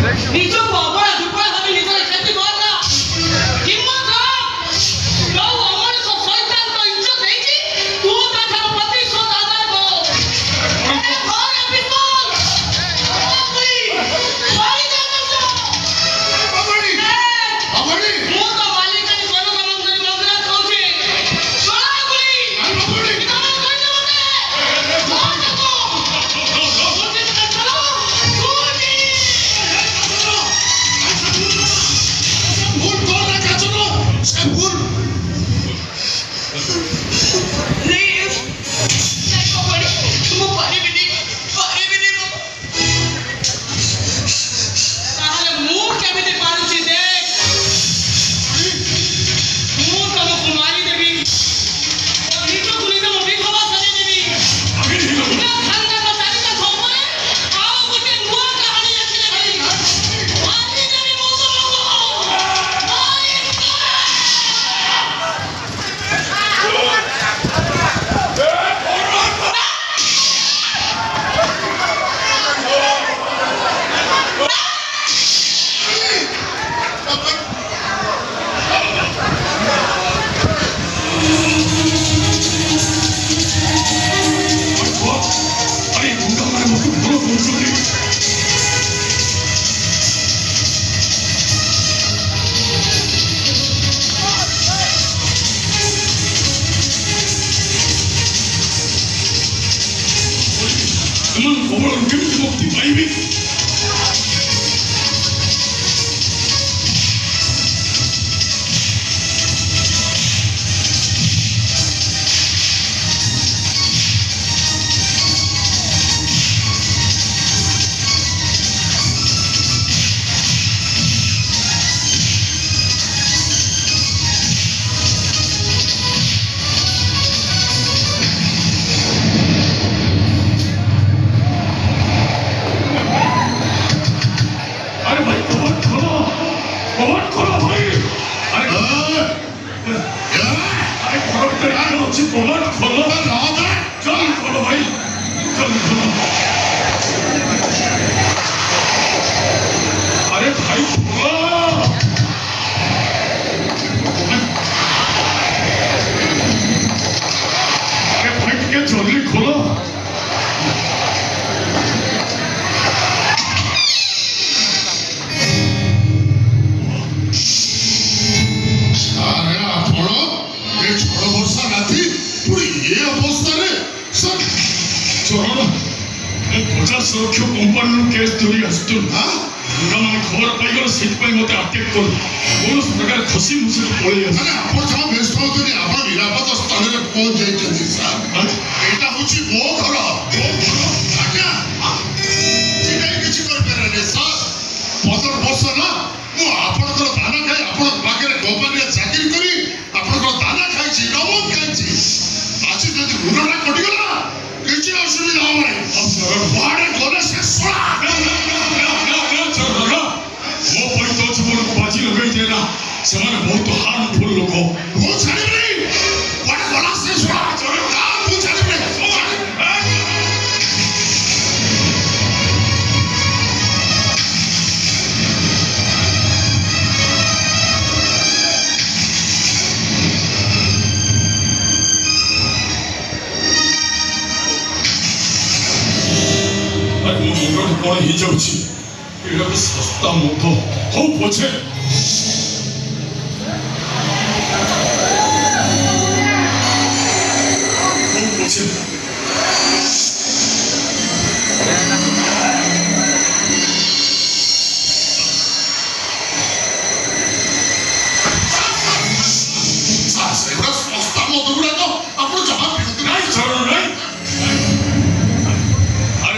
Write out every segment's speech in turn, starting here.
ନିଜକୁ ଅବଳା ଦୁର୍ବଳ ଭାବି ନିଜର କ୍ଷତି କରନା। ହିମ୍ମତ ଯୋଉ ଅମଣିଷ ଶୈତାନର ଇଜ୍ଜତ ଦେଇଛି ତୁ ତାଠାରୁ ପ୍ରତିଶୋଧ ଆଦାୟ କର। ମୁଁ ତ ମାଲିକାନୀ ଗଣଗମନ୍ତ୍ରୀ ମଙ୍ଗରାଜ କହୁଛି। କେମିତି ମୁକ୍ତି ପାଇବି? सुरक्षा कंपनी केस धरी आसुन खबर पाइगल से मत आटेक कर कौन प्रकार खसी मुसी पड़े व्यस्त होते आप निरापद स्थान में पहुंच जाइए सर एटा होची मो घर आज्ञा किसी कर सर 15 वर्ष ना मु आपनकर दाना खाई आपन पाखे गोपनीय चाकरी करी आपनकर दाना खाई नमक खाई आज जदि ऋणटा कटिगला किसी असुविधा हम बाड़े गले से मो पैतो जीवन को बाजी लगे देना से बहुत हार्मफुल लोक वो छाड़ी बाड़े गला से सुना वो छाड़ी कौन ही जाऊँगी सस्ता मुठ हो पछे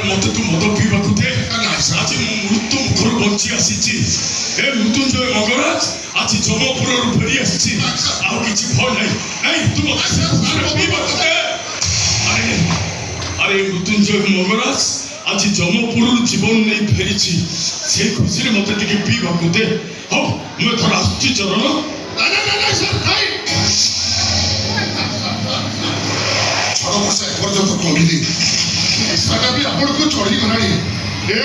मत तू मद पीवा दे आज मृत्यु मुखर बंची आसी मृत्युंजय मंगराज आज जमपुर फेरी आसी भय नहीं तू दे अरे मृत्युंजय मंगराज आज जमपुर जीवन नहीं फेरी से खुशी मत पीवा दे हाँ मुझे थर आसुची चरण कमी भी आपण को चढ़ी गला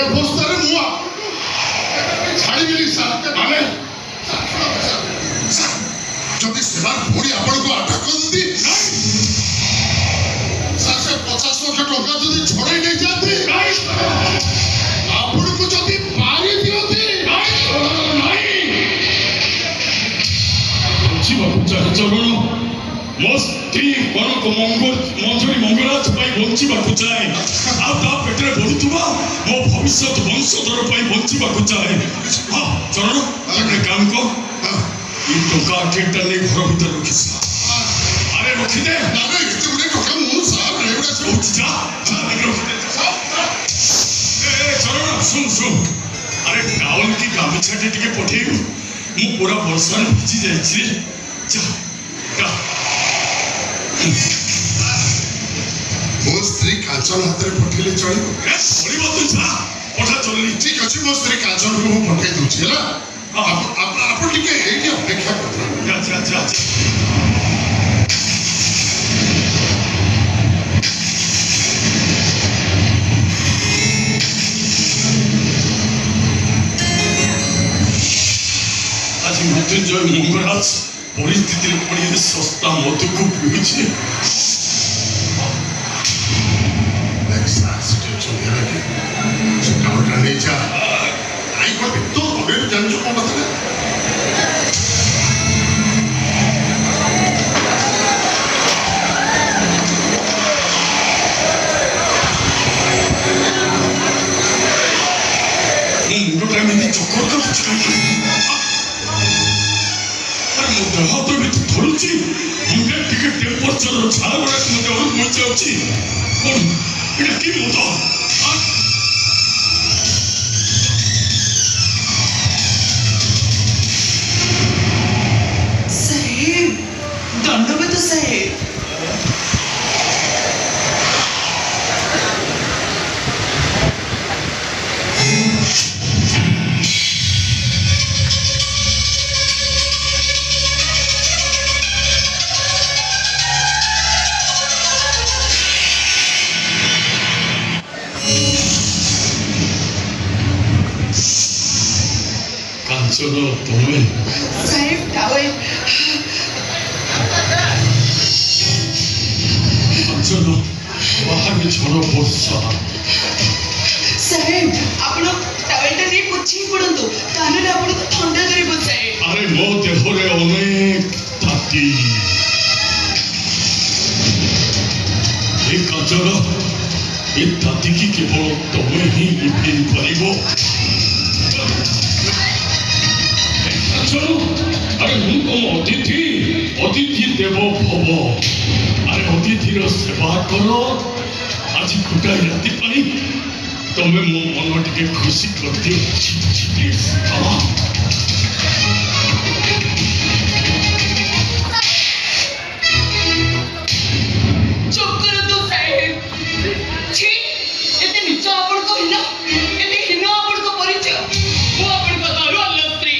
अवस्था ଲକ୍ଷ ଟଙ୍କା ଯଦି ଛଡ଼େଇ ନେଇଯାଆନ୍ତି ଆପଣଙ୍କୁ ଯଦି ମାରି ଦିଅନ୍ତି ବଞ୍ଚିବାକୁ ଚାହେଁ ଚରଣ ମୋ ସ୍ତ୍ରୀ କନକ ମଞ୍ଜୁରୀ ମଙ୍ଗରାଜ ପାଇଁ ବଞ୍ଚିବାକୁ ଚାହେଁ ଆଉ ତା ପେଟରେ ବଢୁଥିବା ମୋ ଭବିଷ୍ୟତ ବଂଶଧର ପାଇଁ ବଞ୍ଚିବାକୁ ଚାହେଁ ହଁ ଚରଣ ଗୋଟେ କାମ କର এই ଟଙ୍କା ଠିକଟା ନେଇ ଘର ଭିତରେ ରଖିଛି ଆରେ ରଖିଦେ ଏତେ ଗୁଡେ ଟଙ୍କା ମୁଁ ସାର୍ ଏଗୁଡା ସବୁ କହୁଛି ଯା ରଖିଦେ ଚରଣ ଶୁଣ ଆରେ ଟାୱଲ କି ଗାମୁଛାଟେ ଟିକେ ପଠେଇବୁ ମୁଁ ପୁରା ବର୍ଷାରେ ଭିଜି ଯାଇଛି ଯା ମୋ ସ୍ତ୍ରୀ କାଞ୍ଚନ ହାତରେ ପଠେଇଲେ ଚଳିବ ଚଳିବ ତୁ ଯା ପଠା ଚଳିଲି ଠିକ ଅଛି ମୋ ସ୍ତ୍ରୀ କାଞ୍ଚନକୁ ମୁଁ ପଠେଇ ଦଉଛି ହେଲା ଆପଣ ଟିକେ ଏଇଠି ଅପେକ୍ଷା କରିଥାନ୍ତି ଆଜି ମୃତ୍ୟୁଞ୍ଜୟ ମଙ୍ଗରାଜ ପରିସ୍ଥିତିରେ ପଡ଼ି ଶସ୍ତା ମଧୁକୁ ପିଉଛି ନେଇଯା ଆଇ କଣ ତୁ ଘରେ ଜାଣିଛୁ କଣ କଥା ମୁଣ୍ଡଟା ଏମିତି ଚକ୍କର କରୁଛି କାହିଁକି ଆରେ ମୋ ଦେହ ତ ଏମିତି ଥରୁଛି ମୁଣ୍ଡରେ ଟିକେ ଟେମ୍ପରେଚର ଝାଳ ଗୁଡ଼ାକ ମୋ ଦେହରୁ ପହଞ୍ଚାଉଛି କଣ ଏଇଟା କି ମଦ साहेब दंडवत साहेब କାଞ୍ଚନ ତମେ साहेब टावेल କାଞ୍ଚନ ବାହାରେ ଝଡ଼ ବର୍ଷା साहेब आपण टावेलटा नहीं पुछी पडंतु कानले आपणको थंडा करिबो साहेब ଆରେ ମୋ ଦେହରେ ଅନେକ ତାତି ଏ କାଞ୍ଚନ ଏ ତାତିକି କେବଳ ତମେ ହିଁ ଲିଭେଇ ପାରିବ আরে ମୁଁ ତମ ଅତିଥି ଦେବ ଭବ ଆରେ ଅତିଥିର ସେବା କର ଆଜି ଗୋଟାଏ ରାତି ପାଇଁ ତମେ ମୋ ମନ ଟିକେ ଖୁସି କରିଦିଅ चुप करो तो साहेब छी एते नीच आपण को हिना एते हिना आपण को परिचय वो आपण को दरुआ लस्त्री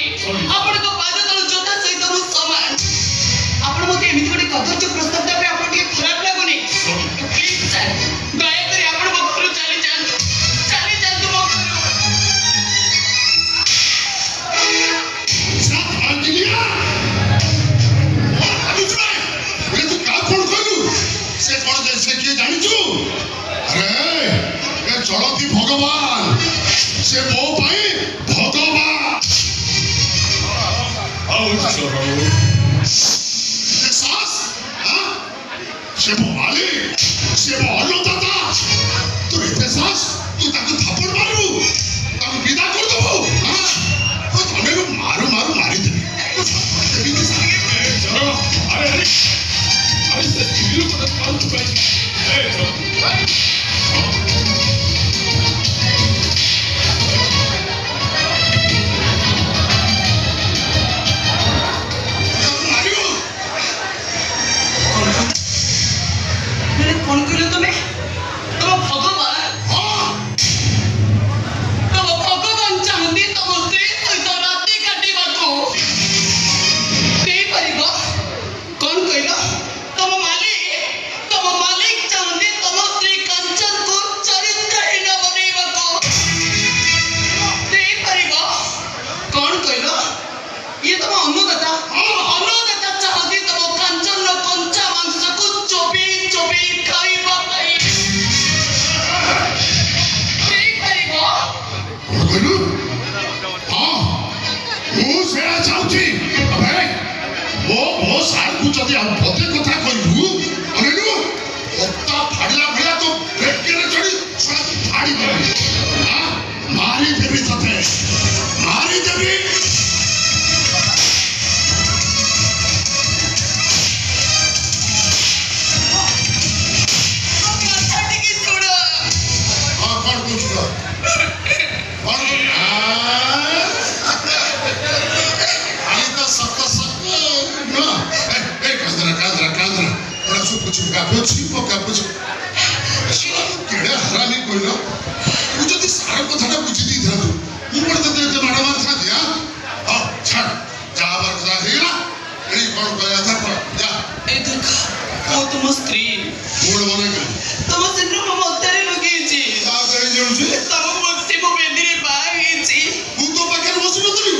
आपण को पाद तळ जोता सहित मु समान आपण मते एमिति गोटे कदर्य प्रस्ताव देबे आपण के खराब लागोनी प्लीज सर दया करी आपण मो घर चली जांतु मो घर साथ भाग दिया तू का कौन कहलु से कौन से किए जानिछु अरे ए चलती भगवान से मो भाई भगवान ଆଉ ଚରଣ सास हां से मो मालिक से मो अन्नदाता तू इते सास तू ताको थप्पड़ मारबू ताको विदा कर दबू हां तो तने को मारू मारी दे ଚରଣ ଆରେ ଆରେ ଆରେ ସେ ଚିଲୁ କଥା ପାଉଛୁ କାହିଁକି ଏ मैंने कौन कहलो तुम्हें तुम भगवान तुम भगवान चाहती तुम स्त्री सहित राति काटिबाकू दे परिबो कौन कहलो तुम मालिक चाहती तुम स्त्री का ଯଦି ଆଉ ପଦେ କଥା କହିବୁ ଅନେଇଲୁ ଅତା ଫାଡ଼ିଲା ଭଳିଆ ତ ବେକେରେ ଚଢ଼ି ଛୁଆକୁ ଫାଡ଼ି ଦେବି ମାରିଦେବି ତତେ ମାରିଦେବି हरामी कहल तू जब सार कथा बुझी दी था मुझे तो माड़ मार था दिया हाँ छाड़ जा बार कथा हेगा एड़ी कौन कहया था पर जा ए देखा वो तुम स्त्री मूड बने गई तुम सिंद्र मम उत्तरे लगे छी ता करे जेउ छी तम बक्सी मो बेंदिरे बागी छी तू तो पाकर बसु नथली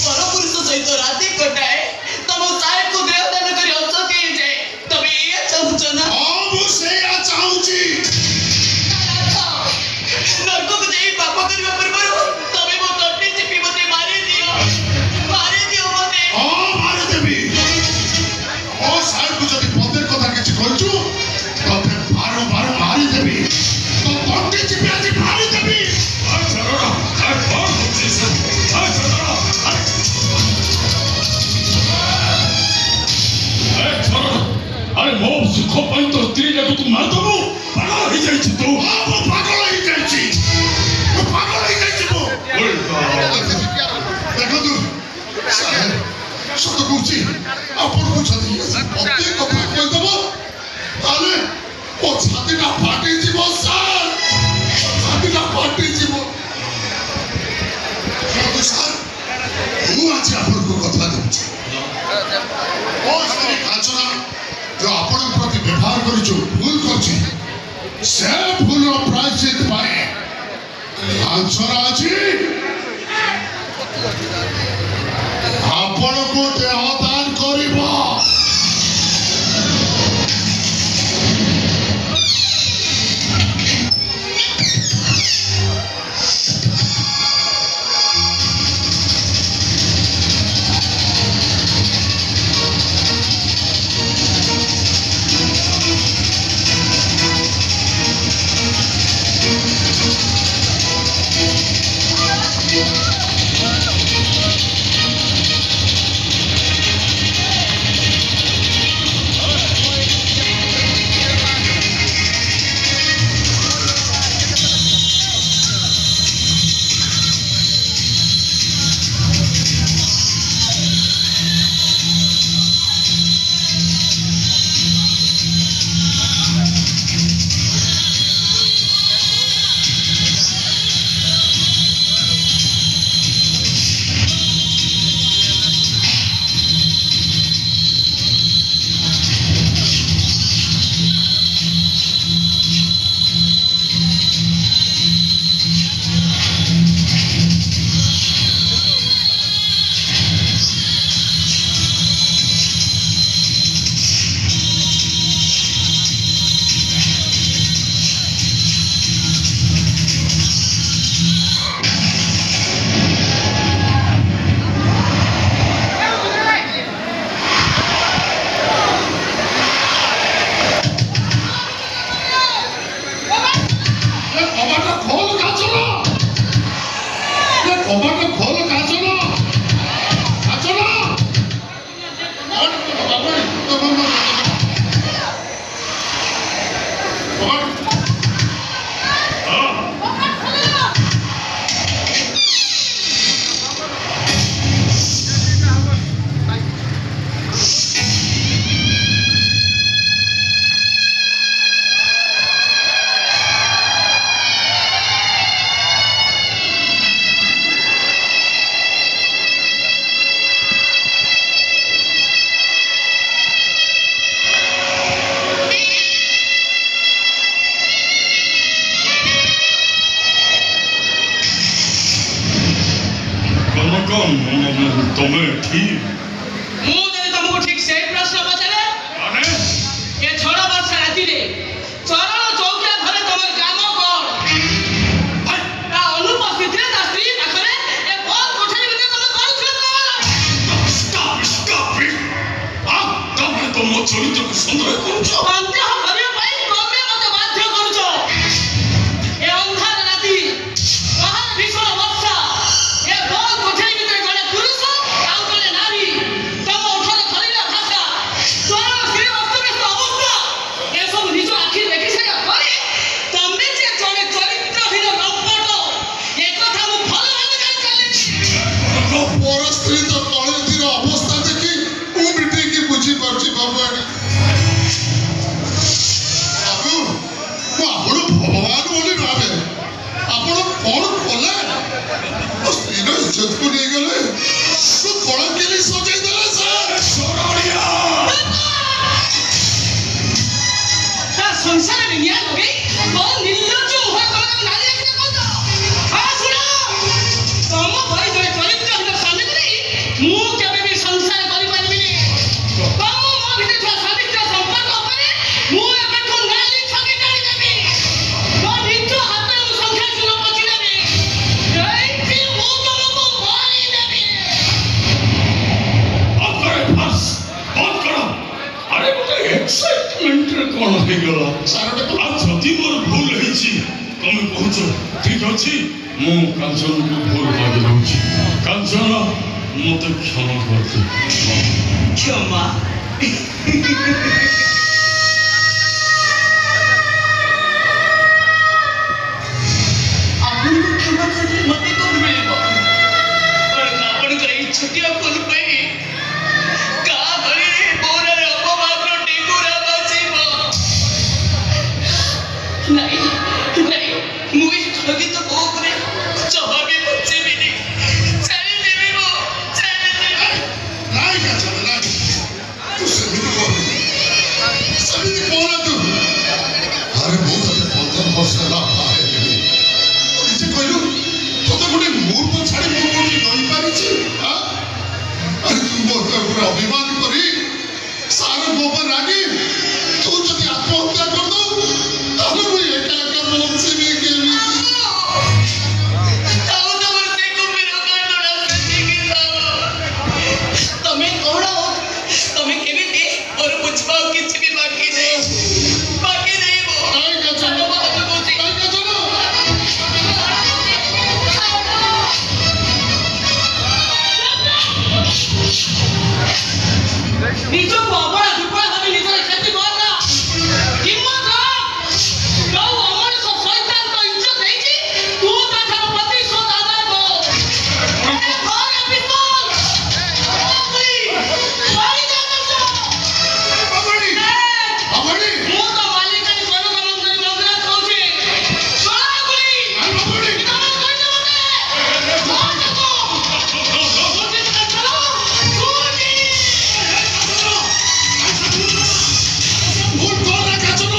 पर पुरुष सहित राते कटाए तम साहेब को देवदान करी अस के जाए तबे ये चाहूछ ना हां मु सेया चाहूची नरको को जाई पाप करबा पूर्व तबे मो तोटे चिपी मते मारी दियो मते हां मारे देबी ओ साहेब को जदी पदे कथा किछ कहचू तबे बारो बारो मारी देबी तो तोटे चिपी आज मारी देबी आ चलो आ कौन होची से आ चलो अरे मो सुख पाई तो स्त्री जाको तू मार दबो पागल हो जाई छी तू वो पागल ही जाई वो पागल ही जाई वो देखो तू साहेब सत कहूची आपण को छदी पति कथा कह दबो ताले ओ छातीटा फाटी जीवो सर छातीटा फाटी जीवो तो सर मु आज आपण को कथा देउची ओ श्री कांचना जो आपण प्रति व्यवहार करिछु भूल करछि से भूल प्रायश्चित पाए आंसर अछि आपण को देह दान करिबो तुम्हें ठीक मु जने तुमको ठीक से प्रश्न पचारे अरे ये छोड़ा वर्षा राती रे चरण चौकिया घरे तमर काम कोन आ अनुपस्थित रे ता स्त्री पाखरे ए कोन कोठरी भितर तम कोन छल स्टॉप स्टॉप आ तब तो କହୁଛ ଅନ୍ତଃ କରିବା ପାଇଁ ତମେ ମତେ ବାଧ୍ୟ କରୁଛ। ଏ ଅନ୍ଧାର ରାତି, ବାହାର ଭୀଷଣ ବର୍ଷା, ଏ ବନ୍ଦ କୋଠରୀ ଭିତରେ ଜଣେ ପୁରୁଷ ଆଉ ଜଣେ ନାରୀ, ତମ ଓଠର ଖରିଲା ଭାଷା, ତୋର ସ୍ତ୍ରୀ ଅସ୍ତବ୍ୟସ୍ତ ଅବସ୍ଥା, ଏସବୁ ନିଜ ଆଖିରେ ଦେଖି ସାରିବା ପରେ ତମେ ଯେ ଜଣେ ଚରିତ୍ରହୀନ ଲମ୍ପଟ, ଏ କଥା ମୁଁ ଭଲ ଭାବେ ଜାଣିପାରିଲିନି। ମୋର ସ୍ତ୍ରୀ ତ କଳିର ଅବସ୍ଥା ଦେଖି ମୁଁ ବି ଠିକ ବୁଝିପାରୁଛି ବାବୁ ଆଣି ବାବୁ ମୁଁ ଆପଣ ଭଗବାନ ବୋଲି ଭାବେ ଆପଣ କଣ କଲେ ମୋ ସ୍ତ୍ରୀର ଇଜ୍ଜତକୁ ନେଇଗଲେ ମୁଁ କଣ କେଲି ସଜେଇ ଦେଲେ ସରଳିଆ ତା ସଂସାରରେ ନିଆଁ ଲଗେଇ ବହୁ ନିର୍ଲଜ୍ଜ ମୁହଁ ତମେ ତାକୁ ନାରୀ ଆଖିରେ କହୁଛ। ହଁ ଶୁଣ, ତମ ପରି ଜଣେ ଚରିତ୍ରହୀନ ସ୍ୱାମୀକୁ ନେଇ ମୁଁ କେବେ ବି ସଂସାର କରିପାରିବିନି। ତମ ମୋ ଭିତରେ ଥିବା ସ୍ୱାମିତ୍ଵ ସମ୍ପର୍କ ଉପରେ ମୁଁ ଏବେଠୁ ନାଲି ଛକି ଟାଣିଦେବି। ମୋ ନିଜ ହାତରେ ମୁଁ ସଂଖ୍ୟାଶୂନ୍ୟ ପୋଛିଦେବି। ଏଇଠି ମୁଁ ତମକୁ ମାରିଦେବି। ଆରେ ବାସ୍ ବନ୍ଦ କର। ଆରେ ଗୋଟେ ଏକ୍ସାଇଟମେଣ୍ଟରେ କଣ ହେଇଗଲା। ଆଉ ଯଦି ମୋର ଭୁଲ ହେଇଛି ତମେ କହୁଛ ଠିକ ଅଛି, ମୁଁ କାଞ୍ଚନକୁ ଭୁଲ ମାଗି ଦଉଛି। କାଞ୍ଚନ ମତେ କ୍ଷମା କରିଦେ। କ୍ଷମା? ଆପଣଙ୍କୁ କ୍ଷମା କରିଲେ ମତେ କଣ ମିଳିବ? ବରଂ ଆପଣଙ୍କର ଏଇ ଛୋଟିଆ ଭୁଲ ପାଇଁ ଗାଁ ଗହଳିରେ ବୋରାରେ ଅପମାନର ଡେଗୁରା ବାଜିବ। ନାଇଁ ନାଇଁ, ମୁଁ ଏଇ ଠଗିତ ବୋଉ ଉପରେ ଜମା ବି ବଞ୍ଚେଇବିନି। ଚାଲିଯିବି ମୁଁ, ଚାଲିଯିବି। ନାଇଁ କାଚନ ନାଇଁ ତୁ ସେମିତି କହନି ତୁ ଆରେ ମୁଁ ତତେ 15 ବର୍ଷ ହେଲା ପାଇଲିଣି ତୁ ନିଜେ କହିଲୁ ତତେ ଗୋଟେ ମୁହୂର୍ତ୍ତ ଛାଡ଼ି ମୁଁ କୋଉଠି ରହିପାରିଛି ଆରେ ତୁ ମୋ ଉପରେ ଅଭିମାନ କରି ସାର ମୋ ଉପରେ ରାଗି ତୁ ଯଦି ଆତ୍ମହତ୍ୟା କରିଦଉ ତାହେଲେ ମୁଁ ଏକା ଏକା ବଞ୍ଚିବି କେମିତି ତମେ କଣ, ତମେ କେମିତି ମୋର ବୁଝିବା ଆଉ କିଛି ବି ବାକି ନାହିଁ। ବାକି ନାହିଁ ମୋ। ନାଇଁ କାଚନ ମୋ ହାତ କହୁଛି। ନାଇଁ କାଚନ ନିଜକୁ ଅବଳା ଦୁର୍ବଳ ଭାବି ନିଜର କ୍ଷତି କରନା। ହିମ୍ମତ ରଖ। ଯୋଉ ଅମଣିଷ ଶୈତାନଙ୍କ ଇଜ୍ଜତ ଦେଇଛି, ତୁ ତାଠାରୁ ପ୍ରତିଶୋଧ ଆଦାୟ କର। ଏ ଘରେ ପିସ୍ତଲ, ଗୁଳି, ମାରିଦେ ତାକୁ। ବାବାଣୀ ବାବାଣୀ ମୁଁ ତ ମାଲିକାଣୀ କନକ ମନ୍ଦିର କହୁଛି। ଚଳା ଗୁଳି। ଆରେ ବାବାଣୀ ତମେ କହିଛ ମତେ। କଣ ତାକୁ? ଗୁଳି ଚଳା, ଗୁଳି। ভুল কর না কাচন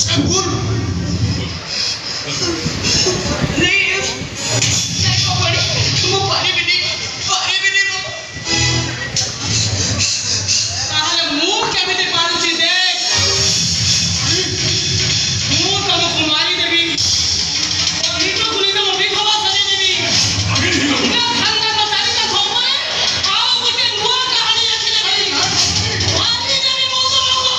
সে ভুল Please, ନାଇଁ କବାଡ଼ି, ମୁଁ ପାରିବିନି ମୁଁ। ତାହେଲେ ମୁଁ କେମିତି ପାରୁଛି ଦେଖ। ମୁଁ ତମକୁ ମାରିଦେବି। ମୋ ନିଜକୁ ନିଜ ମୋ ବିଧବା ସଜେଇଦେବି। ନିଜ ଖାନଦାନର ଚାରିପାଖ ଉପରେ ଆଉ ଗୋଟେ ନୂଆ କାହାଣୀ ଲେଖିଦେବି। ମାରିଦେବି ମୁଁ ତମକୁ।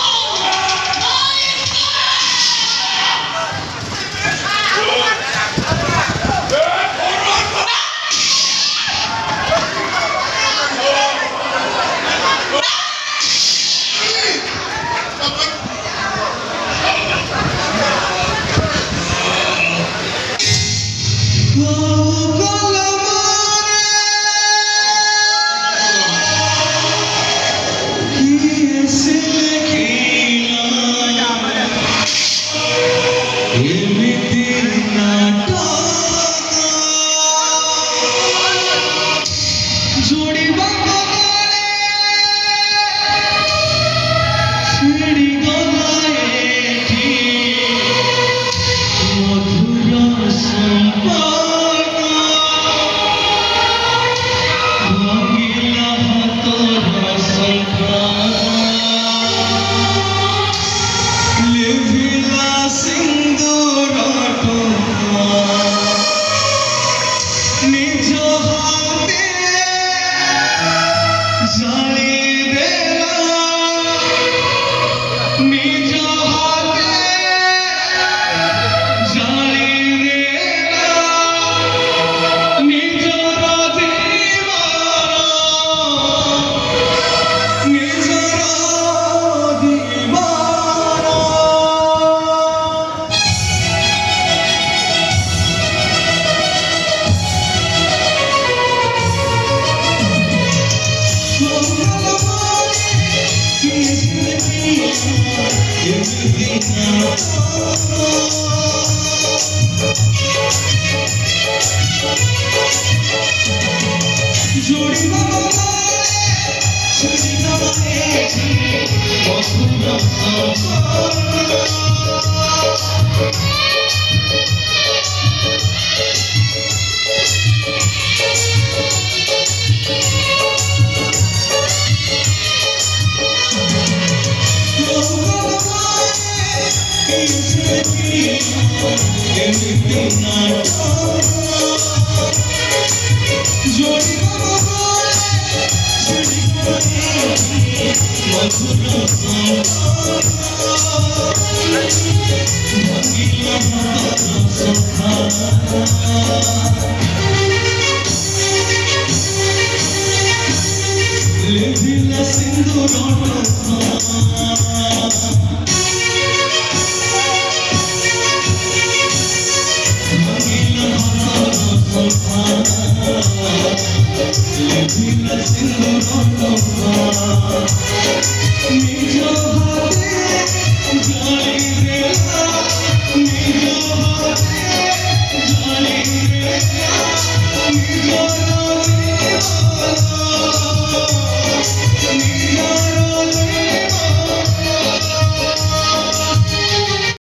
निज Living a single